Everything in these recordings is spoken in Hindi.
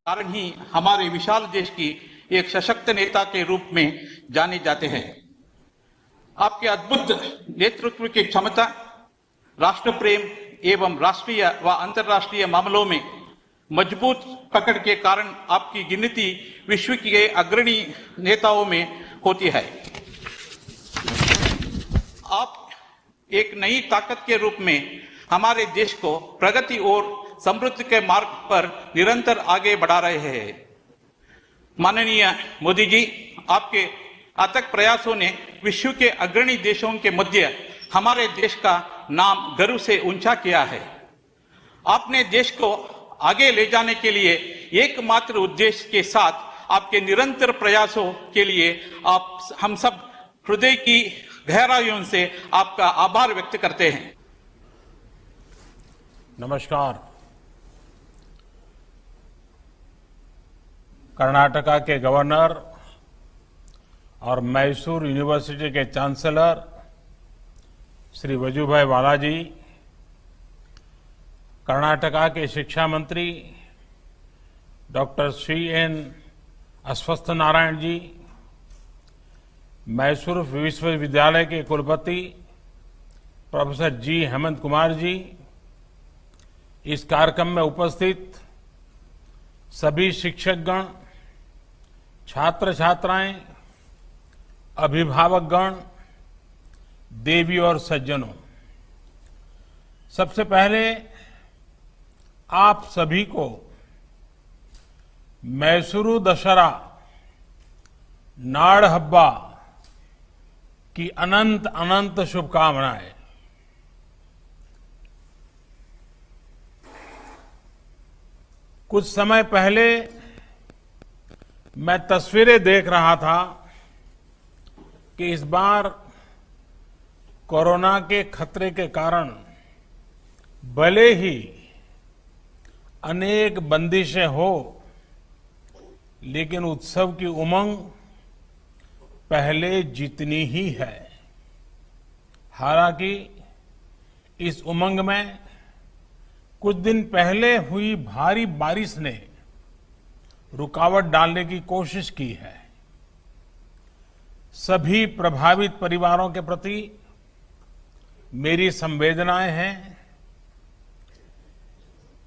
कारण ही हमारे विशाल देश की एक सशक्त नेता के रूप में जाने जाते हैं। आपके अद्भुत नेतृत्व की क्षमता, राष्ट्र प्रेम एवं राष्ट्रीय व अंतर्राष्ट्रीय मामलों में मजबूत पकड़ के कारण आपकी गिनती विश्व के अग्रणी नेताओं में होती है। आप एक नई ताकत के रूप में हमारे देश को प्रगति और समृद्धि के मार्ग पर निरंतर आगे बढ़ा रहे हैं। माननीय मोदी जी, आपके अथक प्रयासों ने विश्व के अग्रणी देशों के मध्य हमारे देश का नाम गर्व से ऊंचा किया है। आपने देश को आगे ले जाने के लिए एकमात्र उद्देश्य के साथ आपके निरंतर प्रयासों के लिए हम सब हृदय की गहराइयों से आपका आभार व्यक्त करते हैं। नमस्कार। कर्नाटका के गवर्नर और मैसूर यूनिवर्सिटी के चांसलर श्री वजुभाई वाला जी, कर्नाटका के शिक्षा मंत्री डॉक्टर श्री एन अश्वत्थ नारायण जी, मैसूर विश्वविद्यालय के कुलपति प्रोफेसर जी हेमंत कुमार जी, इस कार्यक्रम में उपस्थित सभी शिक्षकगण, छात्र छात्राएं, अभिभावकगण, देवी और सज्जनों, सबसे पहले आप सभी को मैसूरू दशहरा नाड़ हब्बा की अनंत अनंत शुभकामनाएं। कुछ समय पहले मैं तस्वीरें देख रहा था कि इस बार कोरोना के खतरे के कारण भले ही अनेक बंदिशें हो, लेकिन उत्सव की उमंग पहले जितनी ही है। हालांकि इस उमंग में कुछ दिन पहले हुई भारी बारिश ने रुकावट डालने की कोशिश की है। सभी प्रभावित परिवारों के प्रति मेरी संवेदनाएं हैं।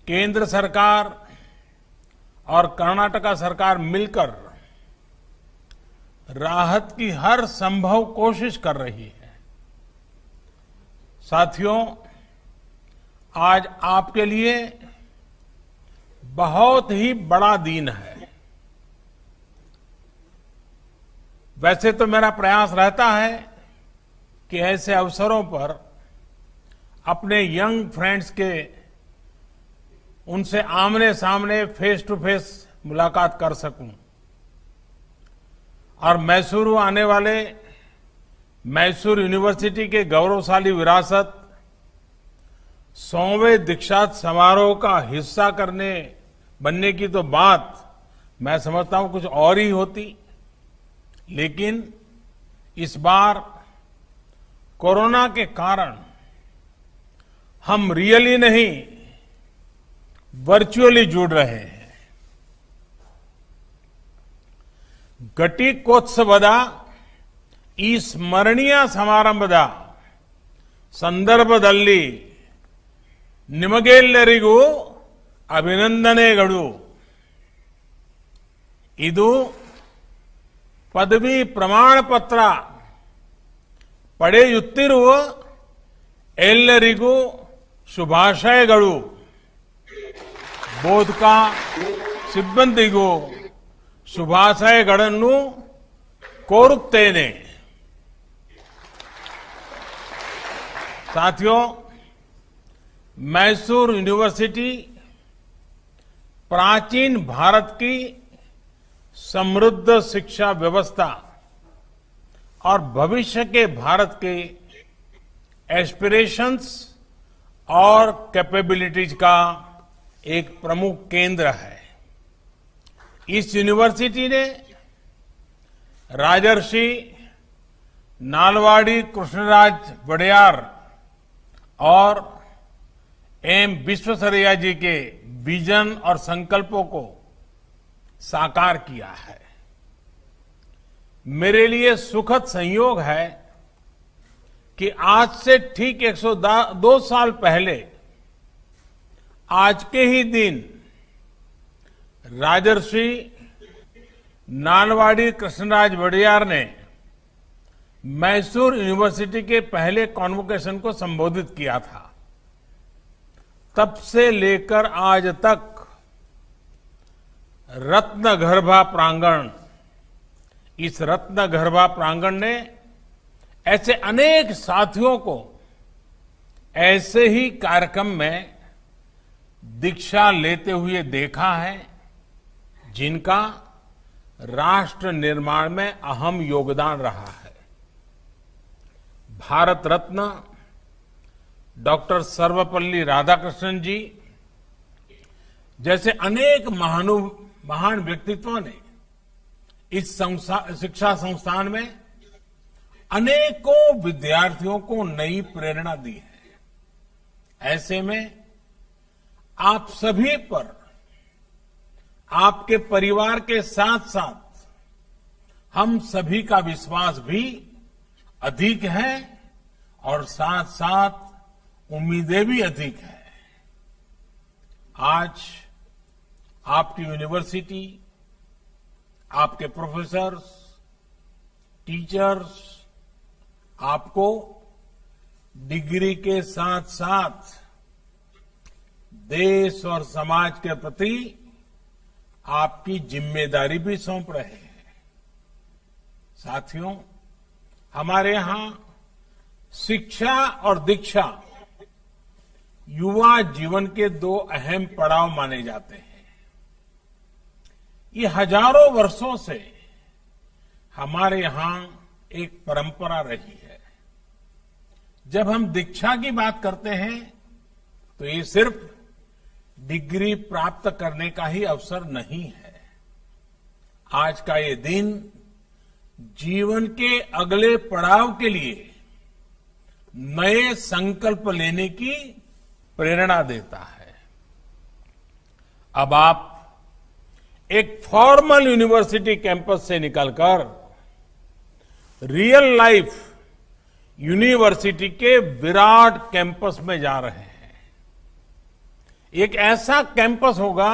केंद्र सरकार और कर्नाटका सरकार मिलकर राहत की हर संभव कोशिश कर रही है। साथियों, आज आपके लिए बहुत ही बड़ा दिन है। वैसे तो मेरा प्रयास रहता है कि ऐसे अवसरों पर अपने यंग फ्रेंड्स के उनसे आमने सामने फेस टू फेस मुलाकात कर सकूं और मैसूरू आने वाले मैसूर यूनिवर्सिटी के गौरवशाली विरासत 100वें दीक्षांत समारोह का हिस्सा बनने की तो बात मैं समझता हूं कुछ और ही होती, लेकिन इस बार कोरोना के कारण हम रियली नहीं, वर्चुअली जुड़ रहे हैं। ಘಟಿಕೋತ್ಸವದ ಈ ಸ್ಮರಣೀಯ ಸಮಾರಂಭದ ಸಂದರ್ಭದಲ್ಲಿ ನಿಮಗೆಲ್ಲರಿಗೂ ಅಭಿನಂದನೆಗಳು। ಇದು ಪದವಿ ಪ್ರಮಾಣ ಪತ್ರ ಪಡೆಯುತ್ತಿರುವ ಎಲ್ಲರಿಗೂ ಶುಭಾಶಯಗಳು। ಬೋಧಕ ಸಿಬ್ಬಂದಿಗೂ ಶುಭಾಶಯಗಳನ್ನು ಕೋರುತ್ತೇನೆ। साथियों, मैसूर यूनिवर्सिटी प्राचीन भारत की समृद्ध शिक्षा व्यवस्था और भविष्य के भारत के एस्पिरेशंस और कैपेबिलिटीज का एक प्रमुख केंद्र है। इस यूनिवर्सिटी ने राजर्षि नालवाड़ी कृष्णराज वडेयार और एम विश्वेश्वरैया जी के विजन और संकल्पों को साकार किया है। मेरे लिए सुखद संयोग है कि आज से ठीक 102 साल पहले आज के ही दिन राजर्षि नालवाड़ी कृष्णराज वडियार ने मैसूर यूनिवर्सिटी के पहले कॉन्वोकेशन को संबोधित किया था। तब से लेकर आज तक रत्नगर्भा प्रांगण, इस रत्नगर्भा प्रांगण ने ऐसे अनेक साथियों को ऐसे ही कार्यक्रम में दीक्षा लेते हुए देखा है जिनका राष्ट्र निर्माण में अहम योगदान रहा है। भारत रत्न डॉक्टर सर्वपल्ली राधाकृष्णन जी जैसे अनेक महान व्यक्तित्वों ने इस शिक्षा संस्थान में अनेकों विद्यार्थियों को नई प्रेरणा दी है। ऐसे में आप सभी पर, आपके परिवार के साथ साथ हम सभी का विश्वास भी अधिक है और साथ साथ उम्मीदें भी अधिक है। आज आपकी यूनिवर्सिटी, आपके प्रोफेसर्स, टीचर्स आपको डिग्री के साथ साथ देश और समाज के प्रति आपकी जिम्मेदारी भी सौंप रहे हैं। साथियों, हमारे यहां शिक्षा और दीक्षा युवा जीवन के दो अहम पड़ाव माने जाते हैं। ये हजारों वर्षों से हमारे यहां एक परंपरा रही है। जब हम दीक्षा की बात करते हैं तो ये सिर्फ डिग्री प्राप्त करने का ही अवसर नहीं है। आज का ये दिन जीवन के अगले पड़ाव के लिए नए संकल्प लेने की प्रेरणा देता है। अब आप एक फॉर्मल यूनिवर्सिटी कैंपस से निकलकर रियल लाइफ यूनिवर्सिटी के विराट कैंपस में जा रहे हैं। एक ऐसा कैंपस होगा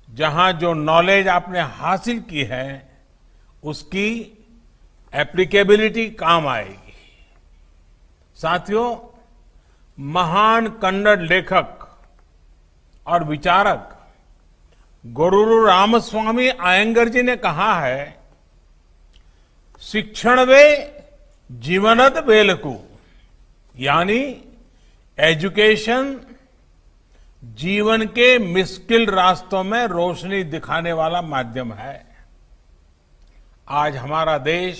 जहां जो नॉलेज आपने हासिल की है उसकी एप्लीकेबिलिटी काम आएगी। साथियों, महान कन्नड़ लेखक और विचारक गोरूरु रामस्वामी अयंगर जी ने कहा है, शिक्षणवे जीवनद बेलकु, यानी एजुकेशन जीवन के मुश्किल रास्तों में रोशनी दिखाने वाला माध्यम है। आज हमारा देश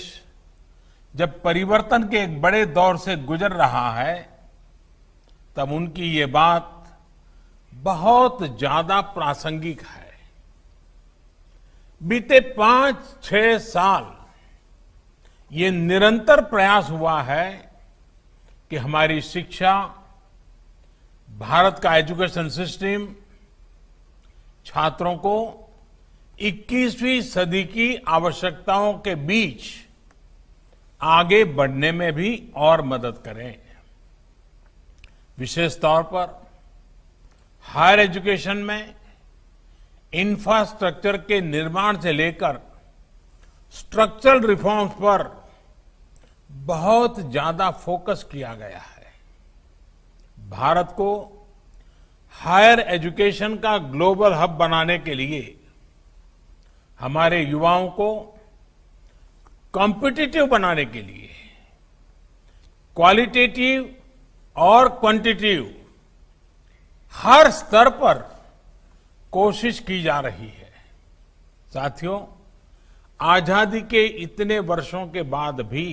जब परिवर्तन के एक बड़े दौर से गुजर रहा है तब उनकी ये बात बहुत ज्यादा प्रासंगिक है। बीते 5-6 साल ये निरंतर प्रयास हुआ है कि हमारी शिक्षा, भारत का एजुकेशन सिस्टम छात्रों को 21वीं सदी की आवश्यकताओं के बीच आगे बढ़ने में भी और मदद करें। विशेष तौर पर हायर एजुकेशन में इंफ्रास्ट्रक्चर के निर्माण से लेकर स्ट्रक्चरल रिफॉर्म्स पर बहुत ज्यादा फोकस किया गया है। भारत को हायर एजुकेशन का ग्लोबल हब बनाने के लिए हमारे युवाओं को कॉम्पिटिटिव बनाने के लिए क्वालिटेटिव और क्वांटिटेटिव हर स्तर पर कोशिश की जा रही है। साथियों, आजादी के इतने वर्षों के बाद भी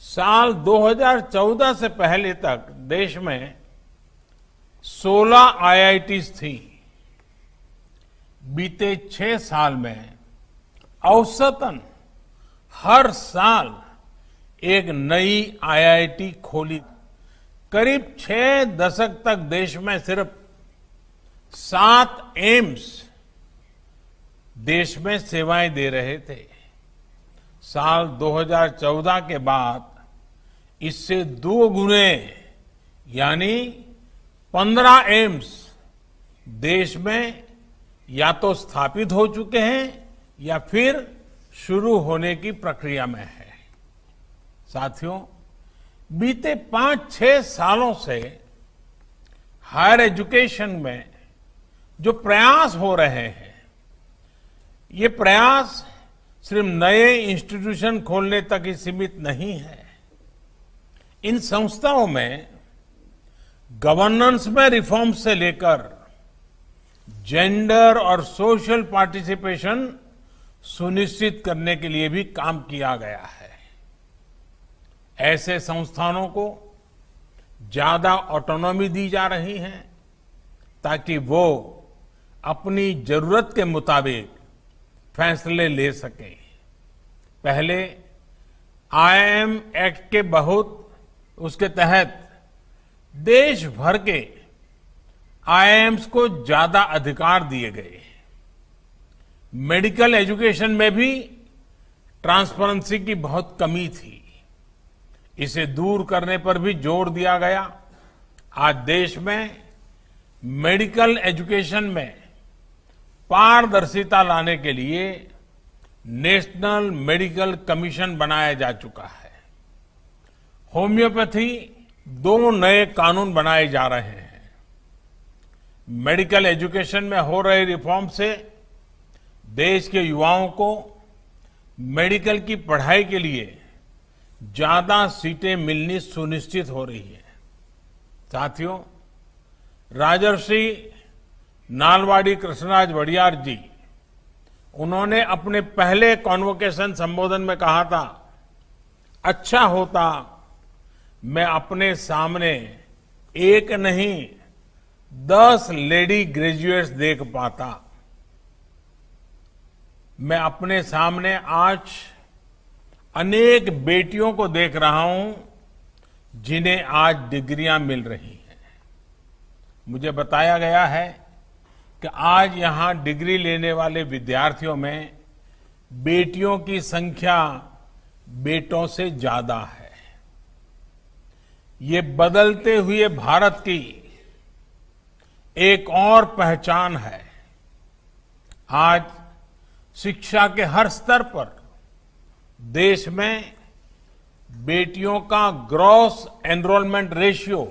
साल 2014 से पहले तक देश में 16 आईआईटीज थी। बीते 6 साल में औसतन हर साल एक नई आईआईटी खोली। करीब 6 दशक तक देश में सिर्फ 7 एम्स देश में सेवाएं दे रहे थे। साल 2014 के बाद इससे 2 गुने यानी 15 एम्स देश में या तो स्थापित हो चुके हैं या फिर शुरू होने की प्रक्रिया में है। साथियों, बीते 5-6 सालों से हायर एजुकेशन में जो प्रयास हो रहे हैं, ये प्रयास सिर्फ नए इंस्टीट्यूशन खोलने तक ही सीमित नहीं है। इन संस्थाओं में गवर्नेंस में रिफॉर्म से लेकर जेंडर और सोशल पार्टिसिपेशन सुनिश्चित करने के लिए भी काम किया गया है। ऐसे संस्थानों को ज्यादा ऑटोनॉमी दी जा रही है ताकि वो अपनी जरूरत के मुताबिक फैसले ले सकें। पहले आईआईएम एक्ट के उसके तहत देश भर के आईआईएम्स को ज्यादा अधिकार दिए गए। मेडिकल एजुकेशन में भी ट्रांसपेरेंसी की बहुत कमी थी। इसे दूर करने पर भी जोर दिया गया। आज देश में मेडिकल एजुकेशन में पारदर्शिता लाने के लिए नेशनल मेडिकल कमीशन बनाया जा चुका है। होम्योपैथी 2 नए कानून बनाए जा रहे हैं। मेडिकल एजुकेशन में हो रहे रिफॉर्म से देश के युवाओं को मेडिकल की पढ़ाई के लिए ज्यादा सीटें मिलनी सुनिश्चित हो रही है। साथियों, राजर्षि नालवाड़ी कृष्णराज वडियार जी, उन्होंने अपने पहले कॉन्वोकेशन संबोधन में कहा था, अच्छा होता मैं अपने सामने एक नहीं 10 लेडी ग्रेजुएट्स देख पाता। मैं अपने सामने आज अनेक बेटियों को देख रहा हूं जिन्हें आज डिग्रियां मिल रही हैं। मुझे बताया गया है कि आज यहां डिग्री लेने वाले विद्यार्थियों में बेटियों की संख्या बेटों से ज्यादा है। ये बदलते हुए भारत की एक और पहचान है। आज शिक्षा के हर स्तर पर देश में बेटियों का ग्रॉस एनरोलमेंट रेशियो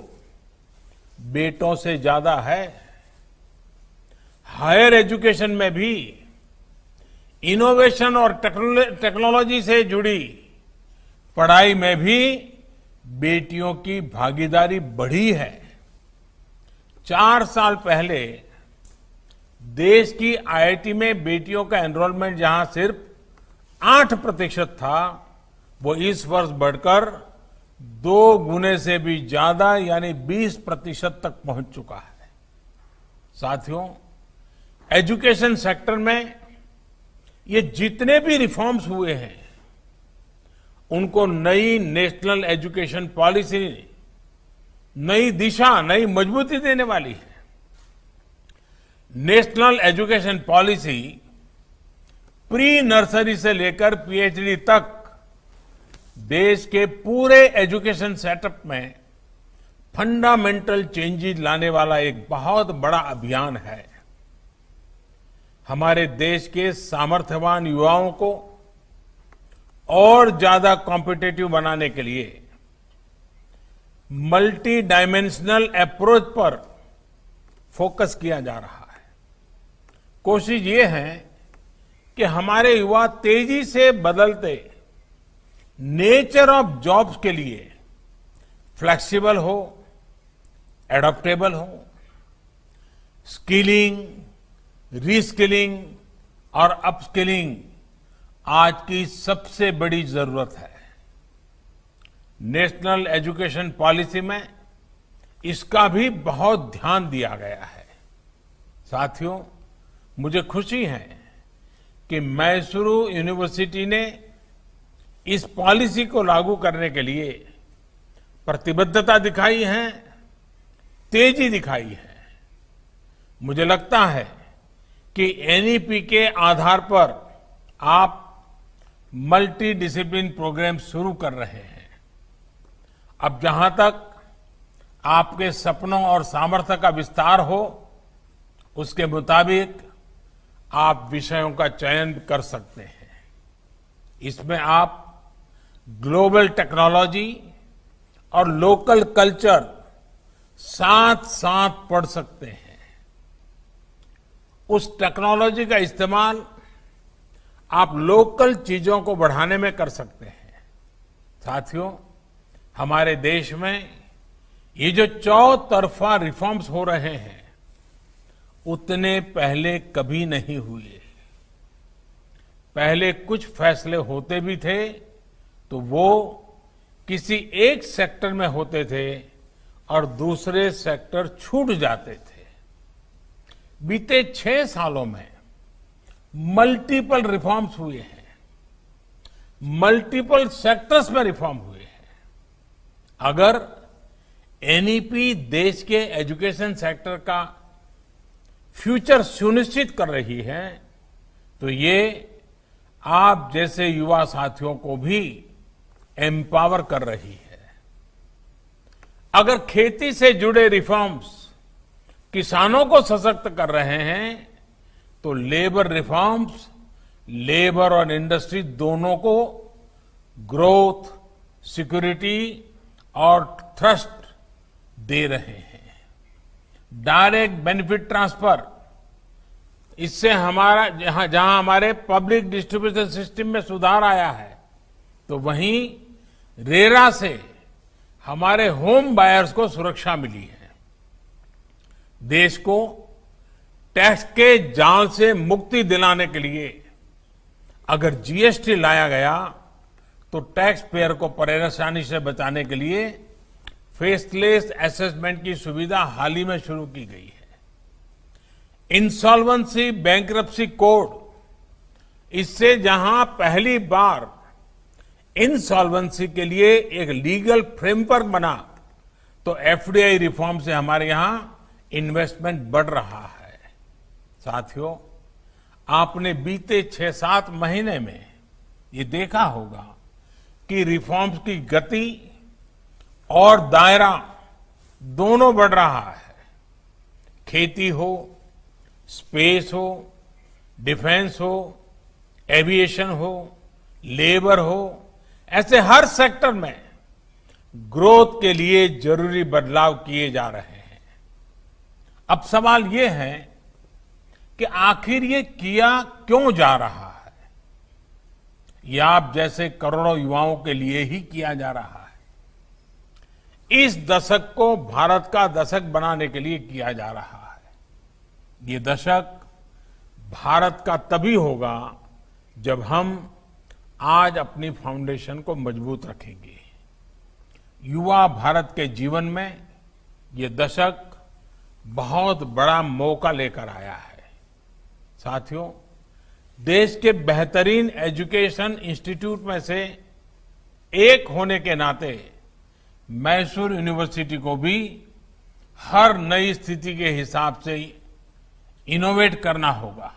बेटों से ज्यादा है। हायर एजुकेशन में भी इनोवेशन और टेक्नोलॉजी से जुड़ी पढ़ाई में भी बेटियों की भागीदारी बढ़ी है। 4 साल पहले देश की आईआईटी में बेटियों का एनरोलमेंट जहां सिर्फ 8% था, वो इस वर्ष बढ़कर 2 गुने से भी ज्यादा यानी 20% तक पहुंच चुका है। साथियों, एजुकेशन सेक्टर में ये जितने भी रिफॉर्म्स हुए हैं, उनको नई नेशनल एजुकेशन पॉलिसी नई दिशा, नई मजबूती देने वाली है। National education policy pre nursery से लेकर पीएचडी तक देश के पूरे एजुकेशन सेटअप में फंडामेंटल चेंजेस लाने वाला एक बहुत बड़ा अभियान है। हमारे देश के सामर्थ्यवान युवाओं को और ज्यादा कॉम्पिटिटिव बनाने के लिए मल्टी डायमेंशनल अप्रोच पर फोकस किया जा रहा है। कोशिश ये है कि हमारे युवा तेजी से बदलते नेचर ऑफ जॉब्स के लिए फ्लेक्सिबल हो, एडॉप्टेबल हो। स्किलिंग, रीस्किलिंग और अपस्किलिंग आज की सबसे बड़ी जरूरत है। नेशनल एजुकेशन पॉलिसी में इसका भी बहुत ध्यान दिया गया है। साथियों, मुझे खुशी है कि मैसूरू यूनिवर्सिटी ने इस पॉलिसी को लागू करने के लिए प्रतिबद्धता दिखाई है, तेजी दिखाई है। मुझे लगता है कि एनईपी के आधार पर आप मल्टी डिसिप्लिन प्रोग्राम शुरू कर रहे हैं। अब जहां तक आपके सपनों और सामर्थ्य का विस्तार हो, उसके मुताबिक आप विषयों का चयन कर सकते हैं। इसमें आप ग्लोबल टेक्नोलॉजी और लोकल कल्चर साथ साथ पढ़ सकते हैं। उस टेक्नोलॉजी का इस्तेमाल आप लोकल चीजों को बढ़ाने में कर सकते हैं। साथियों, हमारे देश में ये जो चौतरफा रिफॉर्म्स हो रहे हैं, उतने पहले कभी नहीं हुए। पहले कुछ फैसले होते भी थे तो वो किसी एक सेक्टर में होते थे और दूसरे सेक्टर छूट जाते थे। बीते 6 सालों में मल्टीपल रिफॉर्म्स हुए हैं, मल्टीपल सेक्टर्स में रिफॉर्म हुए हैं। अगर एनईपी देश के एजुकेशन सेक्टर का फ्यूचर सुनिश्चित कर रही है, तो ये आप जैसे युवा साथियों को भी एम्पावर कर रही है। अगर खेती से जुड़े रिफॉर्म्स किसानों को सशक्त कर रहे हैं, तो लेबर रिफॉर्म्स लेबर और इंडस्ट्री दोनों को ग्रोथ, सिक्योरिटी और ट्रस्ट दे रहे हैं। डायरेक्ट बेनिफिट ट्रांसफर, इससे हमारा जहां हमारे पब्लिक डिस्ट्रीब्यूशन सिस्टम में सुधार आया है, तो वहीं रेरा से हमारे होम बायर्स को सुरक्षा मिली है। देश को टैक्स के जाल से मुक्ति दिलाने के लिए अगर जीएसटी लाया गया, तो टैक्स पेयर को परेशानी से बचाने के लिए फेसलेस असेसमेंट की सुविधा हाल ही में शुरू की गई है। इंसॉल्वेंसी बैंक्रप्सी कोड, इससे जहां पहली बार इंसॉल्वेंसी के लिए एक लीगल फ्रेमवर्क बना, तो एफडीआई रिफॉर्म से हमारे यहां इन्वेस्टमेंट बढ़ रहा है। साथियों, आपने बीते 6-7 महीने में ये देखा होगा कि रिफॉर्म्स की गति और दायरा दोनों बढ़ रहा है। खेती हो, स्पेस हो, डिफेंस हो, एविएशन हो, लेबर हो, ऐसे हर सेक्टर में ग्रोथ के लिए जरूरी बदलाव किए जा रहे हैं। अब सवाल ये है कि आखिर ये किया क्यों जा रहा है? ये आप जैसे करोड़ों युवाओं के लिए ही किया जा रहा है। इस दशक को भारत का दशक बनाने के लिए किया जा रहा है। ये दशक भारत का तभी होगा जब हम आज अपनी फाउंडेशन को मजबूत रखेंगे। युवा भारत के जीवन में ये दशक बहुत बड़ा मौका लेकर आया है। साथियों, देश के बेहतरीन एजुकेशन इंस्टीट्यूट में से एक होने के नाते मैसूर यूनिवर्सिटी को भी हर नई स्थिति के हिसाब से इनोवेट करना होगा।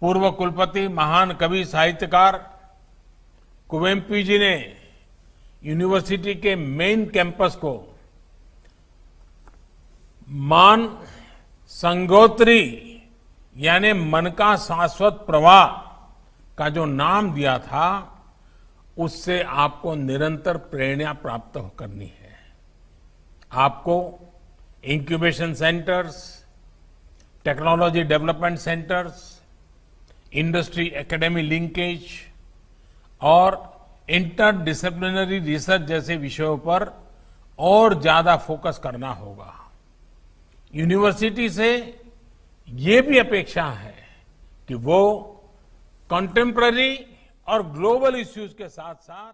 पूर्व कुलपति महान कवि साहित्यकार कुवेम्पू जी ने यूनिवर्सिटी के मेन कैंपस को मान संगोत्री यानी मन का शाश्वत प्रवाह का जो नाम दिया था, उससे आपको निरंतर प्रेरणा प्राप्त करनी है। आपको incubation centres, technology development centres, industry academy linkage और इंटर डिसिप्लिनरी रिसर्च जैसे विषयों पर और ज्यादा फोकस करना होगा। यूनिवर्सिटी से ये भी अपेक्षा है कि वो कंटेम्पररी और ग्लोबल इश्यूज के साथ साथ